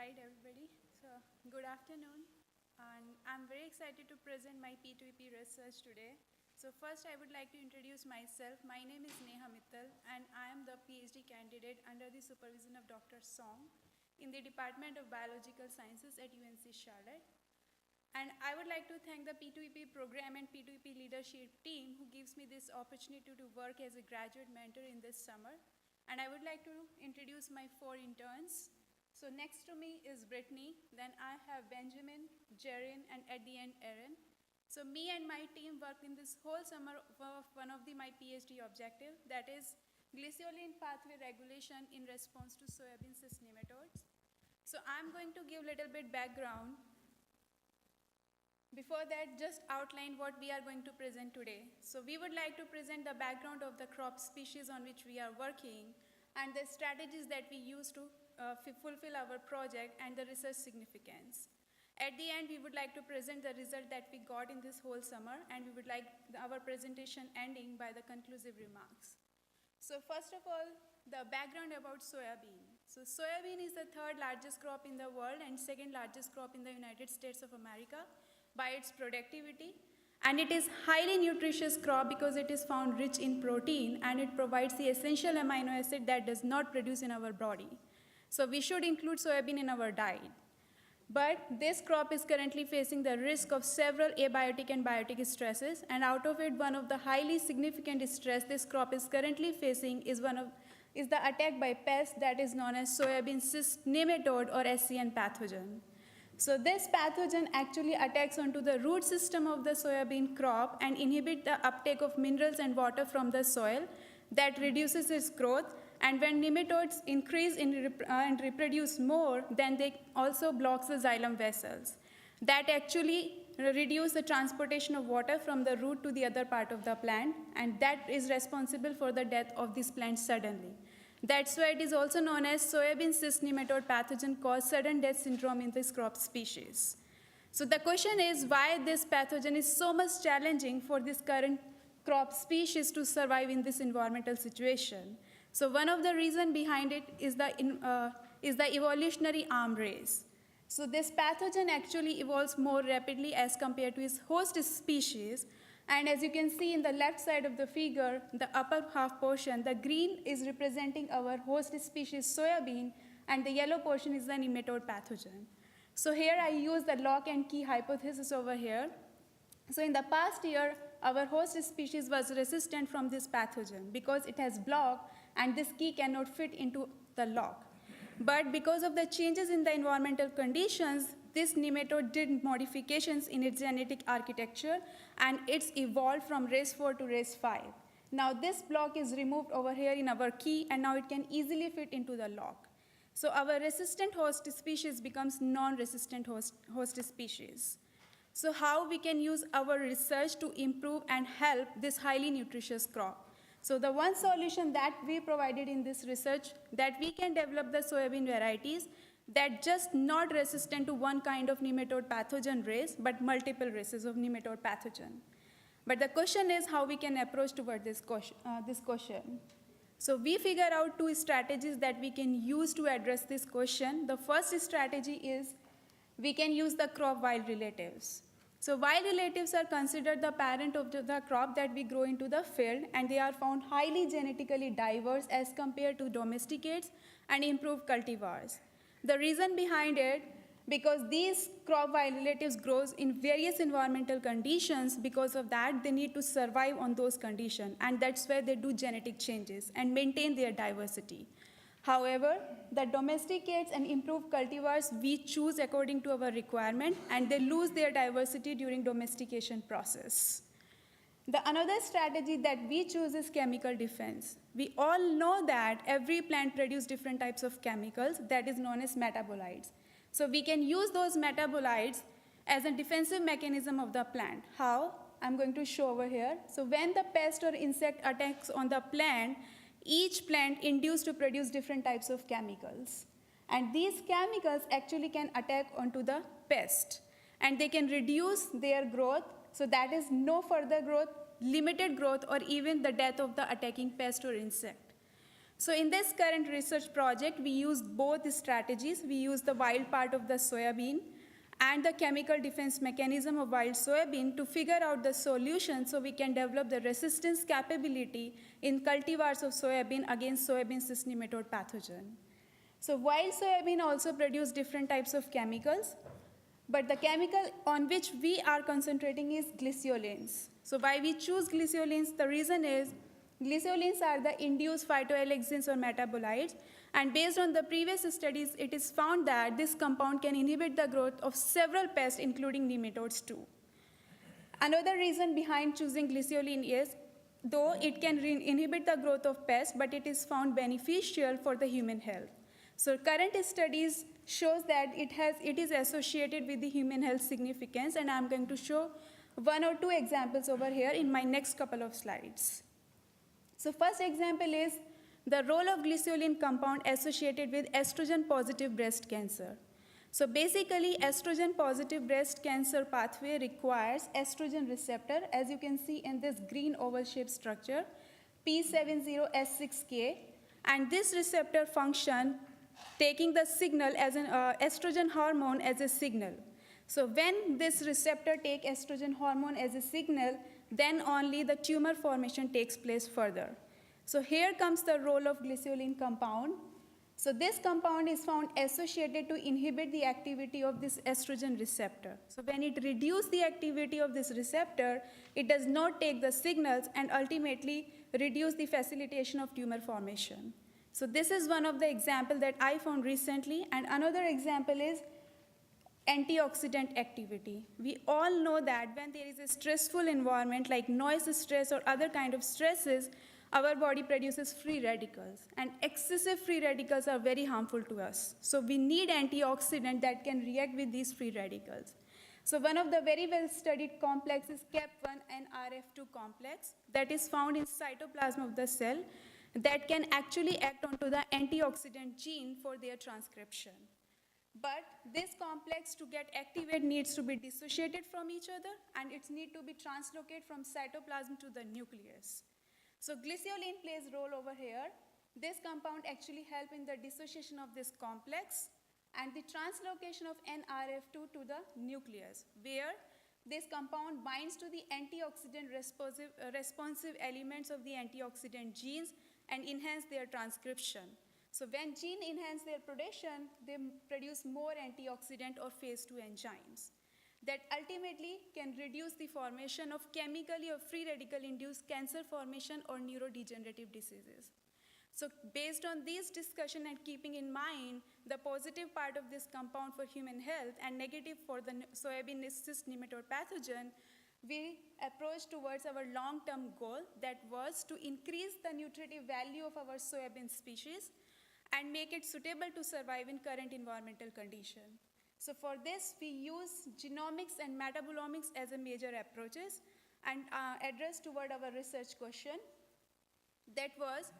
right, everybody. So, good afternoon. And I'm very excited to present my P2EP research today. So, first, I would like to introduce myself. My name is Neha Mittal, and I am the PhD candidate under the supervision of Dr. Song in the Department of Biological Sciences at UNC Charlotte. And I would like to thank the P2EP program and P2EP leadership team who gives me this opportunity to work as a graduate mentor in this summer. And I would like to introduce my 4 interns. So next to me is Brittany, then I have Benjamin, Jaren, and at the end, Erin. So me and my team worked in this whole summer for one of my PhD objective, that is Glyceollin Pathway regulation in response to soybean cyst nematodes. So I'm going to give a little bit background. Before that, just outline what we are going to present today. So we would like to present the background of the crop species on which we are working and the strategies that we use to fulfill our project and the research significance. At the end, we would like to present the result that we got in this whole summer, and we would like our presentation ending by the conclusive remarks. So first of all, the background about soybean. So soybean is the 3rd largest crop in the world and 2nd largest crop in the United States of America by its productivity. And it is highly nutritious crop because it is found rich in protein and it provides the essential amino acid that does not produce in our body. So we should include soybean in our diet. But this crop is currently facing the risk of several abiotic and biotic stresses, and out of it, one of the highly significant stress this crop is currently facing is the attack by pest that is known as soybean cyst nematode or SCN pathogen. So this pathogen actually attacks onto the root system of the soybean crop and inhibits the uptake of minerals and water from the soil that reduces its growth. And when nematodes increase and reproduce more, then they also block the xylem vessels. That actually reduce the transportation of water from the root to the other part of the plant, and that is responsible for the death of this plant suddenly. That's why it is also known as soybean cyst nematode pathogen cause sudden death syndrome in this crop species. So the question is why this pathogen is so much challenging for this current crop species to survive in this environmental situation. So one of the reasons behind it is the evolutionary arm race. So this pathogen actually evolves more rapidly as compared to its host species. And as you can see in the left side of the figure, the upper half portion, the green is representing our host species soybean, and the yellow portion is the nematode pathogen. So here I use the lock and key hypothesis over here. So in the past year, our host species was resistant from this pathogen because it has block and this key cannot fit into the lock. But because of the changes in the environmental conditions, this nematode did modifications in its genetic architecture and it's evolved from race 4 to race 5. Now this block is removed over here in our key and now it can easily fit into the lock. So our resistant host species becomes non-resistant host species. So how we can use our research to improve and help this highly nutritious crop? So the one solution that we provided in this research, that we can develop the soybean varieties that just not resistant to one kind of nematode pathogen race, but multiple races of nematode pathogen. But the question is how we can approach toward this question. So we figure out 2 strategies that we can use to address this question. The first strategy is we can use the crop wild relatives. So wild relatives are considered the parent of the crop that we grow into the field, and they are found highly genetically diverse as compared to domesticates and improved cultivars. The reason behind it, because these crop wild relatives grows in various environmental conditions, because of that they need to survive on those conditions, and that's where they do genetic changes and maintain their diversity. However, the domesticates and improved cultivars we choose according to our requirement, and they lose their diversity during domestication process. Another strategy that we choose is chemical defense. We all know that every plant produces different types of chemicals that is known as metabolites. So we can use those metabolites as a defensive mechanism of the plant. How? I'm going to show over here. So when the pest or insect attacks on the plant, each plant induced to produce different types of chemicals. And these chemicals actually can attack onto the pest. And they can reduce their growth, so that is no further growth, limited growth, or even the death of the attacking pest or insect. So in this current research project, we used both strategies. We used the wild part of the soybean and the chemical defense mechanism of wild soybean to figure out the solution so we can develop the resistance capability in cultivars of soybean against soybean cyst nematode pathogen. So wild soybean also produce different types of chemicals, but the chemical on which we are concentrating is glyceollins. So why we choose glyceollins? The reason is glyceollins are the induced phytoalexins or metabolites, and based on the previous studies, it is found that this compound can inhibit the growth of several pests, including nematodes too. Another reason behind choosing glyceollin is, though it can inhibit the growth of pests, but it is found beneficial for the human health. So current studies shows that it is associated with the human health significance, and I'm going to show one or two examples over here in my next couple of slides. So first example is the role of glyceollin compound associated with estrogen-positive breast cancer. So basically, estrogen-positive breast cancer pathway requires estrogen receptor, as you can see in this green oval-shaped structure, P70S6K, and this receptor function taking the signal as an estrogen hormone as a signal. So when this receptor takes estrogen hormone as a signal, then only the tumor formation takes place further. So here comes the role of glyceollin compound. So this compound is found associated to inhibit the activity of this estrogen receptor. So when it reduces the activity of this receptor, it does not take the signals and ultimately reduce the facilitation of tumor formation. So this is one of the examples that I found recently, and another example is antioxidant activity. We all know that when there is a stressful environment like noise stress or other kind of stresses, our body produces free radicals, and excessive free radicals are very harmful to us. So we need antioxidant that can react with these free radicals. So one of the very well-studied complexes is CAP1 and RF2 complex that is found in cytoplasm of the cell that can actually act onto the antioxidant gene for their transcription. But this complex to get activated needs to be dissociated from each other, and it needs to be translocated from cytoplasm to the nucleus. So glyceollin plays a role over here. This compound actually helps in the dissociation of this complex and the translocation of NRF2 to the nucleus, where this compound binds to the antioxidant responsive elements of the antioxidant genes and enhance their transcription. So when genes enhance their production, they produce more antioxidant or phase 2 enzymes that ultimately can reduce the formation of chemically or free radical-induced cancer formation or neurodegenerative diseases. So based on this discussion and keeping in mind the positive part of this compound for human health and negative for the soybean cyst nematode pathogen, we approached towards our long-term goal that was to increase the nutritive value of our soybean species and make it suitable to survive in current environmental condition. So for this, we use genomics and metabolomics as a major approaches and address toward our research question. That was,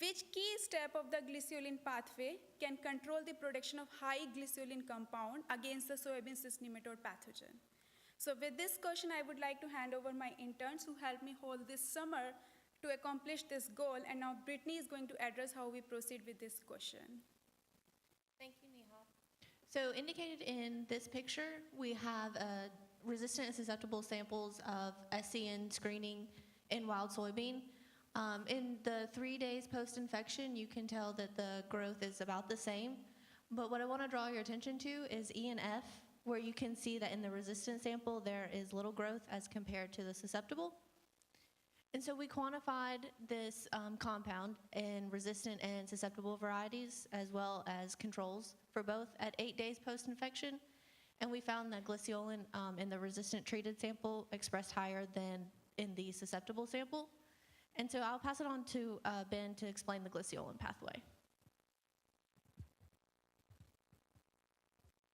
which key step of the glyceollin pathway can control the production of high glyceollin compound against the soybean cyst nematode pathogen? So with this question, I would like to hand over my interns who helped me hold this summer to accomplish this goal, and now Brittany is going to address how we proceed with this question. Thank you, Neha. So indicated in this picture, we have resistant and susceptible samples of SCN screening in wild soybean. In the 3 days post-infection, you can tell that the growth is about the same. But what I want to draw your attention to is E and F, where you can see that in the resistant sample, there is little growth as compared to the susceptible. And so we quantified this compound in resistant and susceptible varieties, as well as controls for both at 8 days post-infection. And we found that glyceollin in the resistant treated sample expressed higher than in the susceptible sample. And so I'll pass it on to Ben to explain the glyceollin pathway.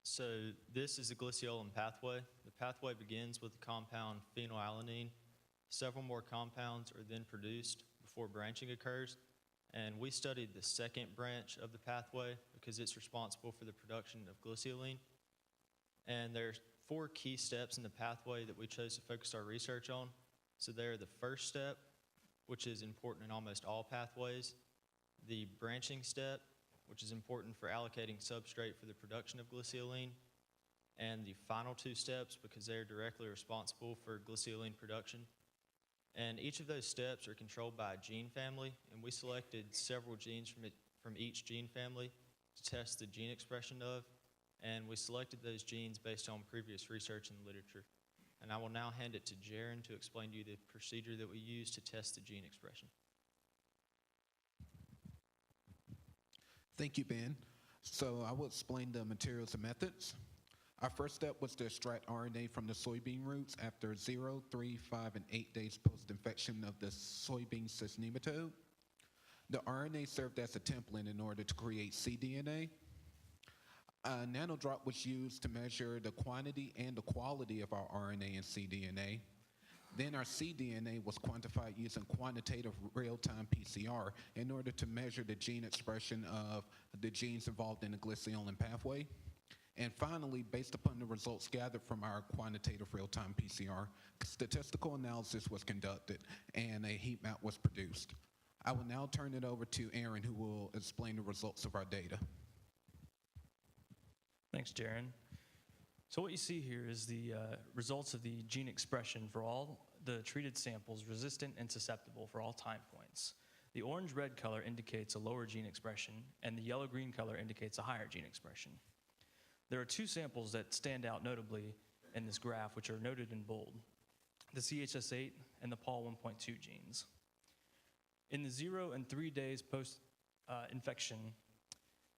So this is the glyceollin pathway. The pathway begins with the compound phenylalanine. Several more compounds are then produced before branching occurs. And we studied the second branch of the pathway because it's responsible for the production of glyceollin. And there's 4 key steps in the pathway that we chose to focus our research on. So they're the first step, which is important in almost all pathways. the branching step, which is important for allocating substrate for the production of glyceoline, and the final two steps because they are directly responsible for glyceoline production. And each of those steps are controlled by a gene family, and we selected several genes from each gene family to test the gene expression of, and we selected those genes based on previous research in the literature. And I will now hand it to Jaron to explain to you the procedure that we use to test the gene expression. Thank you, Ben. So I will explain the materials and methods. Our first step was to extract RNA from the soybean roots after 0, 3, 5, and 8 days post-infection of the soybean cyst nematode. The RNA served as a template in order to create cDNA. A nanodrop was used to measure the quantity and the quality of our RNA and cDNA. Then our cDNA was quantified using quantitative real-time PCR in order to measure the gene expression of the genes involved in the Glyceollin pathway. And finally, based upon the results gathered from our quantitative real-time PCR, statistical analysis was conducted and a heat map was produced. I will now turn it over to Aaron, who will explain the results of our data. Thanks, Jaron. So what you see here is the results of the gene expression for all the treated samples resistant and susceptible for all time points. The orange-red color indicates a lower gene expression, and the yellow-green color indicates a higher gene expression. There are two samples that stand out notably in this graph, which are noted in bold: the CHS8 and the PAL1.2 genes. In the 0 and 3 days post-infection,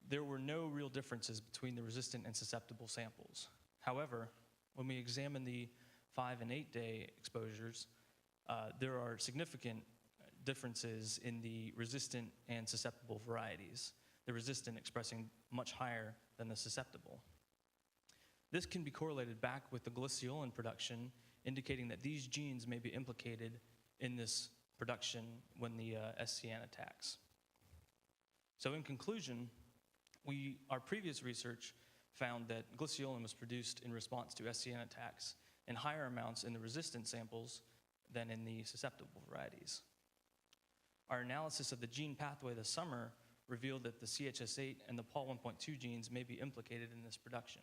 there were no real differences between the resistant and susceptible samples. However, when we examine the 5 and 8 day exposures, there are significant differences in the resistant and susceptible varieties, the resistant expressing much higher than the susceptible. This can be correlated back with the glyceollin production, indicating that these genes may be implicated in this production when the SCN attacks. So in conclusion, our previous research found that glyceollin was produced in response to SCN attacks in higher amounts in the resistant samples than in the susceptible varieties. Our analysis of the gene pathway this summer revealed that the CHS8 and the PAL1.2 genes may be implicated in this production.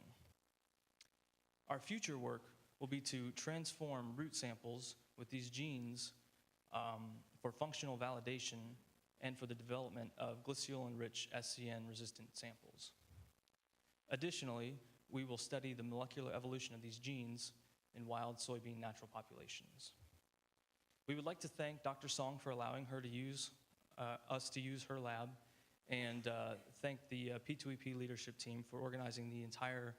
Our future work will be to transform root samples with these genes for functional validation and for the development of glyceollin-rich SCN-resistant samples. Additionally, we will study the molecular evolution of these genes in wild soybean natural populations. We would like to thank Dr. Song for allowing her to use us to use her lab, and thank the P2EP leadership team for organizing the entire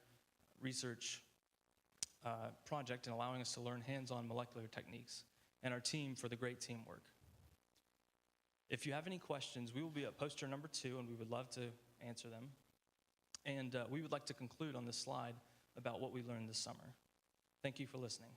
research project and allowing us to learn hands-on molecular techniques, and our team for the great teamwork. If you have any questions, we will be at poster number 2, and we would love to answer them. And we would like to conclude on this slide about what we learned this summer. Thank you for listening.